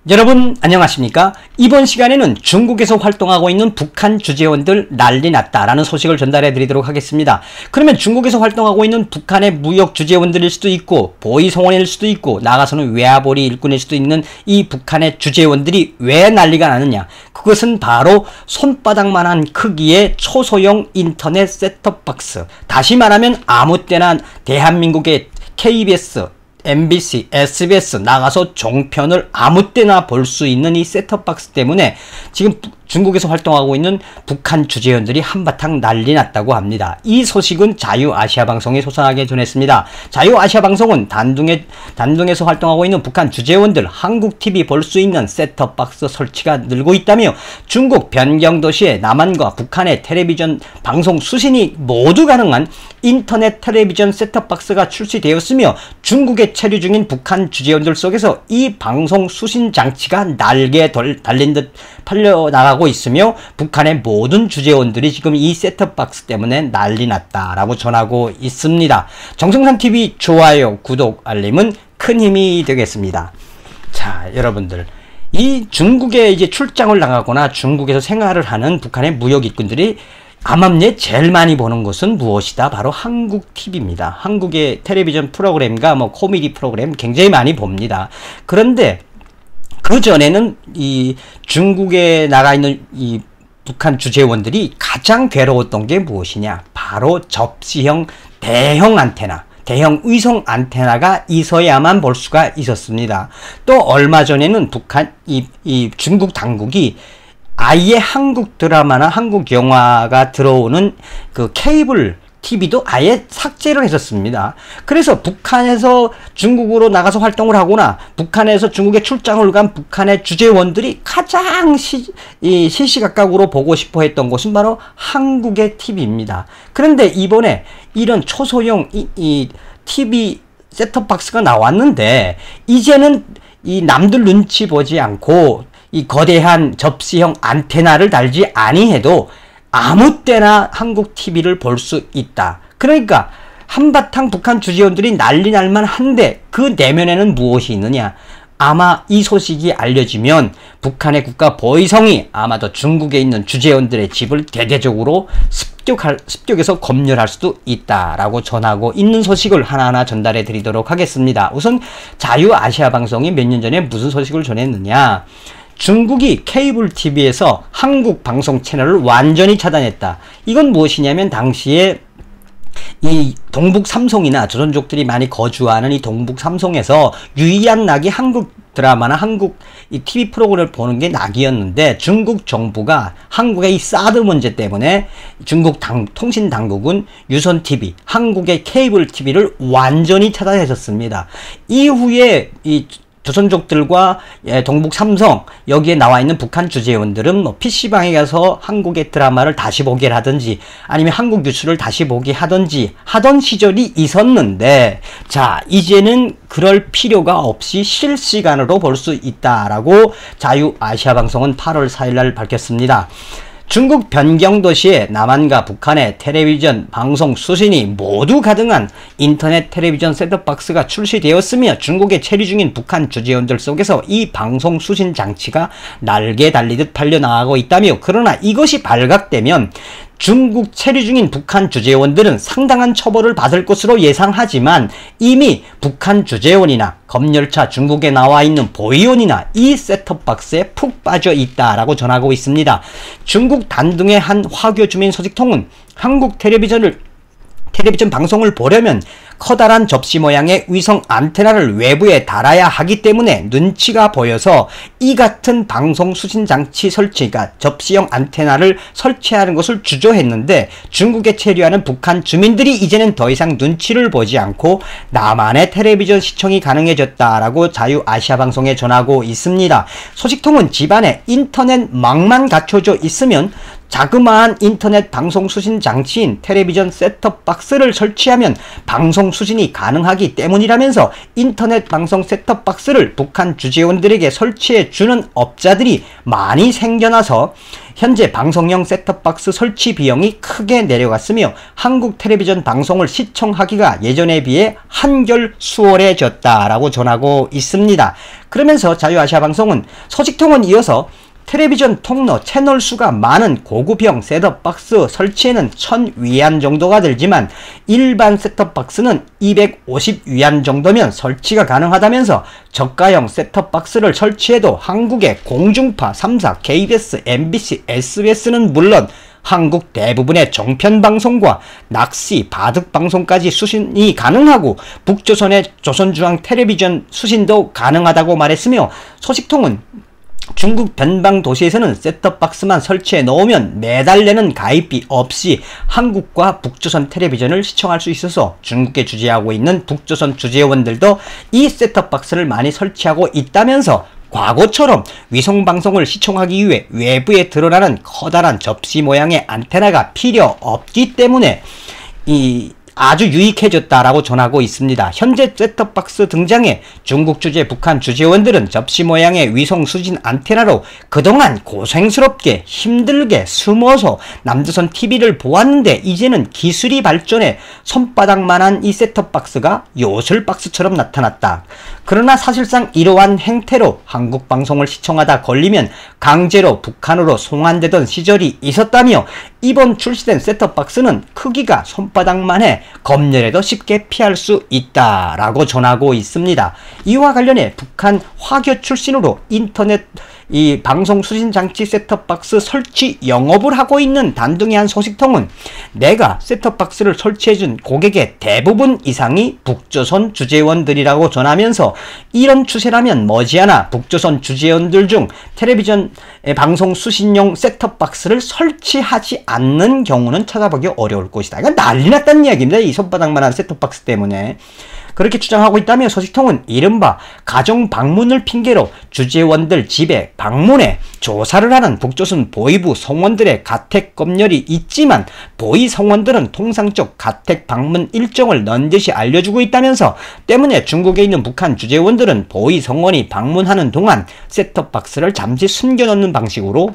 여러분 안녕하십니까? 이번 시간에는 중국에서 활동하고 있는 북한 주재원들 난리 났다라는 소식을 전달해 드리도록 하겠습니다. 그러면 중국에서 활동하고 있는 북한의 무역 주재원들일 수도 있고 보위성원일 수도 있고 나가서는 외화벌이 일꾼일 수도 있는 이 북한의 주재원들이 왜 난리가 나느냐? 그것은 바로 손바닥만한 크기의 초소형 인터넷 셋톱박스, 다시 말하면 아무 때나 대한민국의 KBS, MBC, SBS 나가서 종편을 아무 때나 볼 수 있는 이 셋톱박스 때문에 지금 중국에서 활동하고 있는 북한 주재원들이 한바탕 난리 났다고 합니다. 이 소식은 자유아시아방송에 소상하게 전했습니다. 자유아시아방송은 단둥에서 활동하고 있는 북한 주재원들 한국TV 볼 수 있는 셋톱박스 설치가 늘고 있다며 중국 변경도시의 남한과 북한의 텔레비전 방송 수신이 모두 가능한 인터넷 텔레비전 셋톱박스가 출시되었으며 중국에 체류 중인 북한 주재원들 속에서 이 방송 수신 장치가 날개 달린 듯 팔려나가고 있으며 북한의 모든 주재원들이 지금 이 셋톱박스 때문에 난리 났다라고 전하고 있습니다. 정성산TV 좋아요, 구독, 알림은 큰 힘이 되겠습니다. 자, 여러분들, 이 중국에 이제 출장을 나가거나 중국에서 생활을 하는 북한의 무역 일꾼들이 암암리에 제일 많이 보는 것은 무엇이다? 바로 한국TV입니다. 한국의 텔레비전 프로그램과 코미디 프로그램 굉장히 많이 봅니다. 그런데 그 전에는 이 중국에 나가 있는 이 북한 주재원들이 가장 괴로웠던 게 무엇이냐? 바로 접시형 대형 안테나, 대형 위성 안테나가 있어야만 볼 수가 있었습니다. 또 얼마 전에는 중국 당국이 아예 한국 드라마나 한국 영화가 들어오는 그 케이블 TV도 아예 삭제를 했었습니다. 그래서 북한에서 중국으로 나가서 활동을 하거나 북한에서 중국에 출장을 간 북한의 주재원들이 가장 시시각각으로 보고 싶어 했던 곳은 바로 한국의 TV입니다. 그런데 이번에 이런 초소형 이 TV 셋톱박스가 나왔는데 이제는 이 남들 눈치 보지 않고 이 거대한 접시형 안테나를 달지 아니해도 아무 때나 한국 TV를 볼 수 있다. 그러니까 한바탕 북한 주재원들이 난리 날만 한데 그 내면에는 무엇이 있느냐? 아마 이 소식이 알려지면 북한의 국가 보위성이 아마도 중국에 있는 주재원들의 집을 대대적으로 습격해서 검열할 수도 있다라고 전하고 있는 소식을 하나하나 전달해 드리도록 하겠습니다. 우선 자유아시아방송이 몇 년 전에 무슨 소식을 전했느냐? 중국이 케이블 TV에서 한국 방송 채널을 완전히 차단했다. 이건 무엇이냐면 당시에 이 동북 삼송이나 조선족들이 많이 거주하는 이 동북 삼송에서 유일한 낙이 한국 드라마나 한국 이 TV 프로그램을 보는 게 낙이었는데 중국 정부가 한국의 이 사드 문제 때문에 중국 통신 당국은 유선 TV, 한국의 케이블 TV를 완전히 차단했었습니다. 이후에 이 조선족들과 동북 삼성 여기에 나와 있는 북한 주재원들은 PC방에 가서 한국의 드라마를 다시 보게 하든지 아니면 한국 뉴스를 다시 보게 하든지 하던 시절이 있었는데, 자, 이제는 그럴 필요가 없이 실시간으로 볼 수 있다라고 자유아시아방송은 8월 4일날 밝혔습니다. 중국 변경도시의 남한과 북한의 텔레비전 방송 수신이 모두 가능한 인터넷 텔레비전 셋톱박스가 출시되었으며 중국에 체류 중인 북한 주재원들 속에서 이 방송 수신 장치가 날개 달리듯 팔려나가고 있다며, 그러나 이것이 발각되면 중국 체류 중인 북한 주재원들은 상당한 처벌을 받을 것으로 예상하지만 이미 북한 주재원이나 검열차 중국에 나와 있는 보위원이나 이 셋톱박스에 푹 빠져 있다라고 전하고 있습니다. 중국 단둥의 한 화교 주민 소식통은 한국 텔레비전 방송을 보려면 커다란 접시 모양의 위성 안테나를 외부에 달아야 하기 때문에 눈치가 보여서 이 같은 방송 수신 장치 설치, 그러니까 접시형 안테나를 설치하는 것을 주저했는데 중국에 체류하는 북한 주민들이 이제는 더 이상 눈치를 보지 않고 나만의 텔레비전 시청이 가능해졌다라고 자유아시아방송에 전하고 있습니다. 소식통은 집안에 인터넷망만 갖춰져 있으면 자그마한 인터넷 방송 수신 장치인 텔레비전 셋톱박스를 설치하면 방송 수신이 가능하기 때문이라면서 인터넷 방송 셋톱박스를 북한 주재원들에게 설치해 주는 업자들이 많이 생겨나서 현재 방송용 셋톱박스 설치 비용이 크게 내려갔으며 한국 텔레비전 방송을 시청하기가 예전에 비해 한결 수월해졌다라고 전하고 있습니다. 그러면서 자유아시아방송은 소식통은 이어서 텔레비전 통로 채널 수가 많은 고급형 셋톱박스 설치에는 1000위안 정도가 들지만 일반 셋톱박스는 250위안 정도면 설치가 가능하다면서 저가형 셋톱박스를 설치해도 한국의 공중파 3사, KBS, MBC, SBS는 물론 한국 대부분의 정편방송과 낚시, 바둑방송까지 수신이 가능하고 북조선의 조선중앙 텔레비전 수신도 가능하다고 말했으며 소식통은 중국 변방 도시에서는 셋톱박스만 설치해 놓으면 매달 내는 가입비 없이 한국과 북조선 텔레비전을 시청할 수 있어서 중국에 주재하고 있는 북조선 주재원들도 이 셋톱박스를 많이 설치하고 있다면서 과거처럼 위성방송을 시청하기 위해 외부에 드러나는 커다란 접시 모양의 안테나가 필요 없기 때문에 아주 유익해졌다라고 전하고 있습니다. 현재 셋톱박스 등장에 중국 주재, 북한 주재원들은 접시 모양의 위성 수신 안테나로 그동안 고생스럽게 힘들게 숨어서 남조선 TV를 보았는데 이제는 기술이 발전해 손바닥만한 이 셋톱박스가 요술박스처럼 나타났다. 그러나 사실상 이러한 행태로 한국 방송을 시청하다 걸리면 강제로 북한으로 송환되던 시절이 있었다며 이번 출시된 셋톱박스는 크기가 손바닥만 해 검열에도 쉽게 피할 수 있다라고 전하고 있습니다. 이와 관련해 북한 화교 출신으로 인터넷 방송 수신 장치 셋톱박스 설치 영업을 하고 있는 단둥이 한 소식통은 내가 셋톱박스를 설치해준 고객의 대부분 이상이 북조선 주재원들이라고 전하면서 이런 추세라면 머지않아 북조선 주재원들 중 텔레비전 방송 수신용 셋톱박스를 설치하지 않는 경우는 찾아보기 어려울 것이다. 이건 난리 났다는 이야기입니다. 이 손바닥만한 셋톱박스 때문에. 그렇게 주장하고 있다며 소식통은 이른바 가정 방문을 핑계로 주재원들 집에 방문해 조사를 하는 북조선 보위부 성원들의 가택 검열이 있지만 보위 성원들은 통상적 가택 방문 일정을 넌듯이 알려주고 있다면서 때문에 중국에 있는 북한 주재원들은 보위 성원이 방문하는 동안 셋톱박스를 잠시 숨겨놓는 방식으로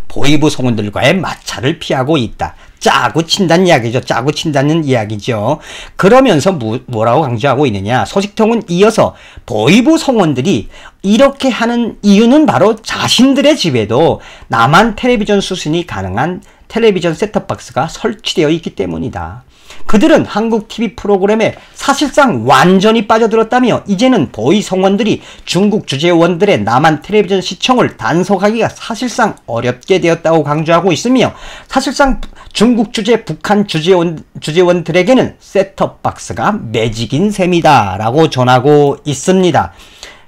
보위부 성원들과의 마찰을 피하고 있다. 짜고 친다는 이야기죠. 짜고 친다는 이야기죠. 그러면서 뭐라고 강조하고 있느냐. 소식통은 이어서 보위부 성원들이 이렇게 하는 이유는 바로 자신들의 집에도 남한 텔레비전 수신이 가능한 텔레비전 셋톱박스가 설치되어 있기 때문이다. 그들은 한국 TV 프로그램에 사실상 완전히 빠져들었다며 이제는 보위 성원들이 중국 주재원들의 남한 텔레비전 시청을 단속하기가 사실상 어렵게 되었다고 강조하고 있으며 사실상 중국 주재, 북한 주재원들에게는 셋톱박스가 매직인 셈이다 라고 전하고 있습니다.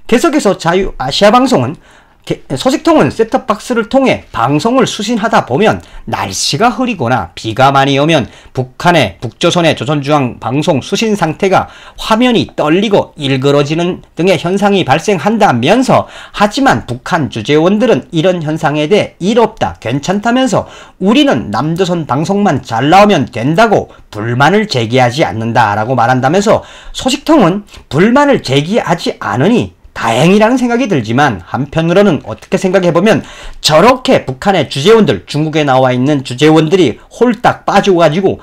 계속해서 자유아시아방송은 소식통은 셋톱박스를 통해 방송을 수신하다 보면 날씨가 흐리거나 비가 많이 오면 북조선의 조선중앙 방송 수신 상태가 화면이 떨리고 일그러지는 등의 현상이 발생한다면서 하지만 북한 주재원들은 이런 현상에 대해 일 없다 괜찮다면서 우리는 남조선 방송만 잘 나오면 된다고 불만을 제기하지 않는다라고 말한다면서 소식통은 불만을 제기하지 않으니 다행이라는 생각이 들지만 한편으로는 어떻게 생각해보면 저렇게 북한의 주재원들, 중국에 나와 있는 주재원들이 홀딱 빠져가지고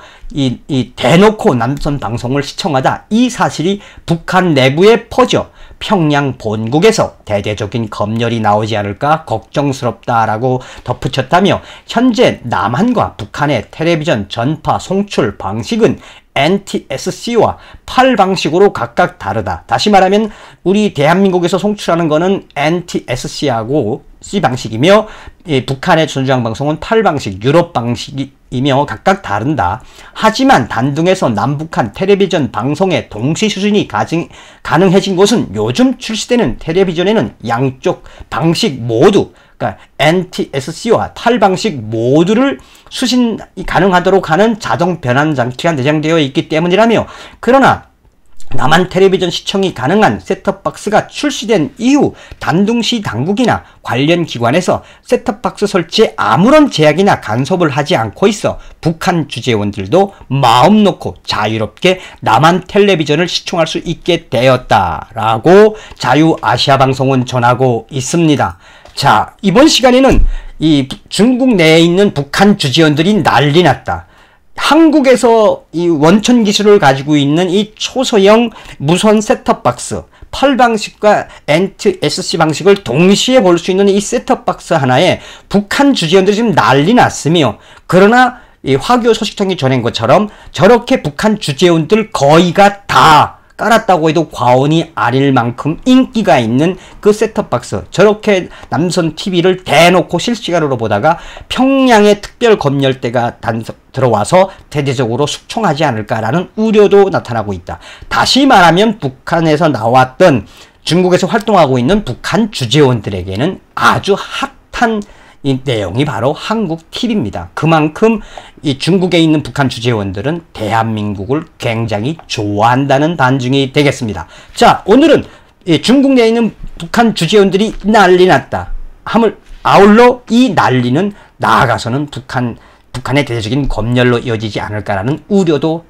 대놓고 남조선 방송을 시청하다 이 사실이 북한 내부에 퍼져 평양 본국에서 대대적인 검열이 나오지 않을까 걱정스럽다라고 덧붙였다며 현재 남한과 북한의 텔레비전 전파 송출 방식은 NTSC와 PAL 방식으로 각각 다르다. 다시 말하면 우리 대한민국에서 송출하는 거는 NTSC하고 C 방식이며 북한의 조선중앙 방송은 PAL 방식, 유럽 방식이며 각각 다른다. 하지만 단둥에서 남북한 텔레비전 방송의 동시 수준이 가능해진 것은 요즘 출시되는 텔레비전에는 양쪽 방식 모두 그러니까 NTSC와 PAL 방식 모두를 수신이 가능하도록 하는 자동 변환 장치가 내장되어 있기 때문이라며 그러나 남한 텔레비전 시청이 가능한 셋톱박스가 출시된 이후 단둥시 당국이나 관련 기관에서 셋톱박스 설치에 아무런 제약이나 간섭을 하지 않고 있어 북한 주재원들도 마음 놓고 자유롭게 남한 텔레비전을 시청할 수 있게 되었다라고 자유아시아방송은 전하고 있습니다. 자, 이번 시간에는 이 중국 내에 있는 북한 주재원들이 난리 났다. 한국에서 이 원천 기술을 가지고 있는 이 초소형 무선 셋톱박스 8방식과 NTSC 방식을 동시에 볼 수 있는 이 셋톱박스 하나에 북한 주재원들이 지금 난리 났으며, 그러나 이 화교 소식통이 전한 것처럼 저렇게 북한 주재원들 거의가 다 깔았다고 해도 과언이 아닐 만큼 인기가 있는 그 셋톱박스, 저렇게 남선 TV를 대놓고 실시간으로 보다가 평양의 특별검열대가 들어와서 대대적으로 숙청하지 않을까라는 우려도 나타나고 있다. 다시 말하면 북한에서 나왔던 중국에서 활동하고 있는 북한 주재원들에게는 아주 핫한 이 내용이 바로 한국 TV입니다. 그만큼 이 중국에 있는 북한 주재원들은 대한민국을 굉장히 좋아한다는 반증이 되겠습니다. 자, 오늘은 이 중국 내에 있는 북한 주재원들이 난리 났다. 아울러 이 난리는 나아가서는 북한의 대대적인 검열로 이어지지 않을까라는 우려도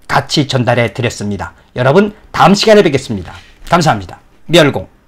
같이 전달해 드렸습니다. 여러분, 다음 시간에 뵙겠습니다. 감사합니다. 멸공.